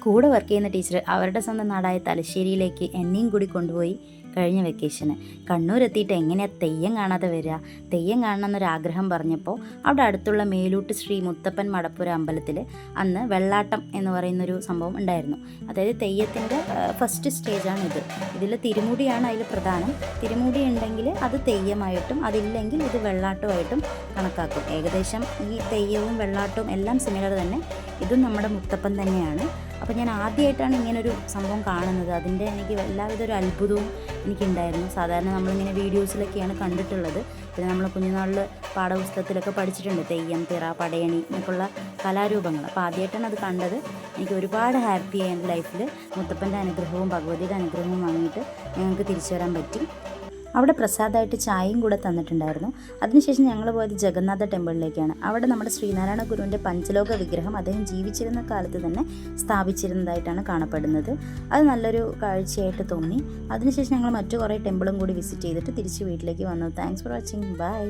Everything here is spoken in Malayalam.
കൂടെ വർക്ക് ചെയ്യുന്ന ടീച്ചർ അവരുടെ സ്വന്തം നാടായ തലശ്ശേരിയിലേക്ക് എന്നെയും കൂടി കൊണ്ടുപോയി കഴിഞ്ഞ വെക്കേഷന്. കണ്ണൂരെത്തിയിട്ട് എങ്ങനെയാണ് തെയ്യം കാണാതെ വരിക? തെയ്യം കാണണമെന്നൊരാഗ്രഹം പറഞ്ഞപ്പോൾ അവിടെ അടുത്തുള്ള മേലൂട്ട് ശ്രീ മുത്തപ്പൻ മടപ്പുര അമ്പലത്തിൽ അന്ന് വെള്ളാട്ടം എന്ന് പറയുന്നൊരു സംഭവം ഉണ്ടായിരുന്നു. അതായത് തെയ്യത്തിൻ്റെ ഫസ്റ്റ് സ്റ്റേജാണ് ഇത്. ഇതിൽ തിരുമുടിയാണ് അതിൽ പ്രധാനം. തിരുമുടി ഉണ്ടെങ്കിൽ അത് തെയ്യമായിട്ടും അതില്ലെങ്കിൽ ഇത് വെള്ളാട്ടമായിട്ടും കണക്കാക്കും. ഏകദേശം ഈ തെയ്യവും വെള്ളാട്ടവും എല്ലാം സിമിലർ തന്നെ. ഇതും നമ്മുടെ മുത്തപ്പൻ തന്നെയാണ്. അപ്പോൾ ഞാൻ ആദ്യമായിട്ടാണ് ഇങ്ങനൊരു സംഭവം കാണുന്നത്. അതിൻ്റെ എനിക്ക് എല്ലാവിധ ഒരു അത്ഭുതവും എനിക്കുണ്ടായിരുന്നു. സാധാരണ നമ്മളിങ്ങനെ വീഡിയോസിലൊക്കെയാണ് കണ്ടിട്ടുള്ളത്. പിന്നെ നമ്മൾ കുഞ്ഞുനാളിൽ പാഠപുസ്തകത്തിലൊക്കെ പഠിച്ചിട്ടുണ്ട് തെയ്യം, തിറ, പടയണി എന്നൊക്കെയുള്ള കലാരൂപങ്ങൾ. അപ്പോൾ ആദ്യമായിട്ടാണ് അത് കണ്ടത്. എനിക്ക് ഒരുപാട് ഹാപ്പിയായി എൻ്റെ ലൈഫിൽ. മുത്തപ്പൻ്റെ അനുഗ്രഹവും ഭഗവതിയുടെ അനുഗ്രഹവും വാങ്ങിയിട്ട് ഞങ്ങൾക്ക് തിരിച്ചു വരാൻ പറ്റി. അവിടെ പ്രസാദമായിട്ട് ചായയും കൂടെ തന്നിട്ടുണ്ടായിരുന്നു. അതിനുശേഷം ഞങ്ങൾ പോയത് ജഗന്നാഥ ടെമ്പിളിലേക്കാണ്. അവിടെ നമ്മുടെ ശ്രീനാരായണ ഗുരുവിൻ്റെ പഞ്ചലോക വിഗ്രഹം അദ്ദേഹം ജീവിച്ചിരുന്ന കാലത്ത് തന്നെ സ്ഥാപിച്ചിരുന്നതായിട്ടാണ് കാണപ്പെടുന്നത്. അത് നല്ലൊരു കാഴ്ചയായിട്ട് തോന്നി. അതിനുശേഷം ഞങ്ങൾ മറ്റു കുറേ ടെമ്പിളും കൂടി വിസിറ്റ് ചെയ്തിട്ട് തിരിച്ച് വീട്ടിലേക്ക് വന്നു. Thanks for watching. ബൈ.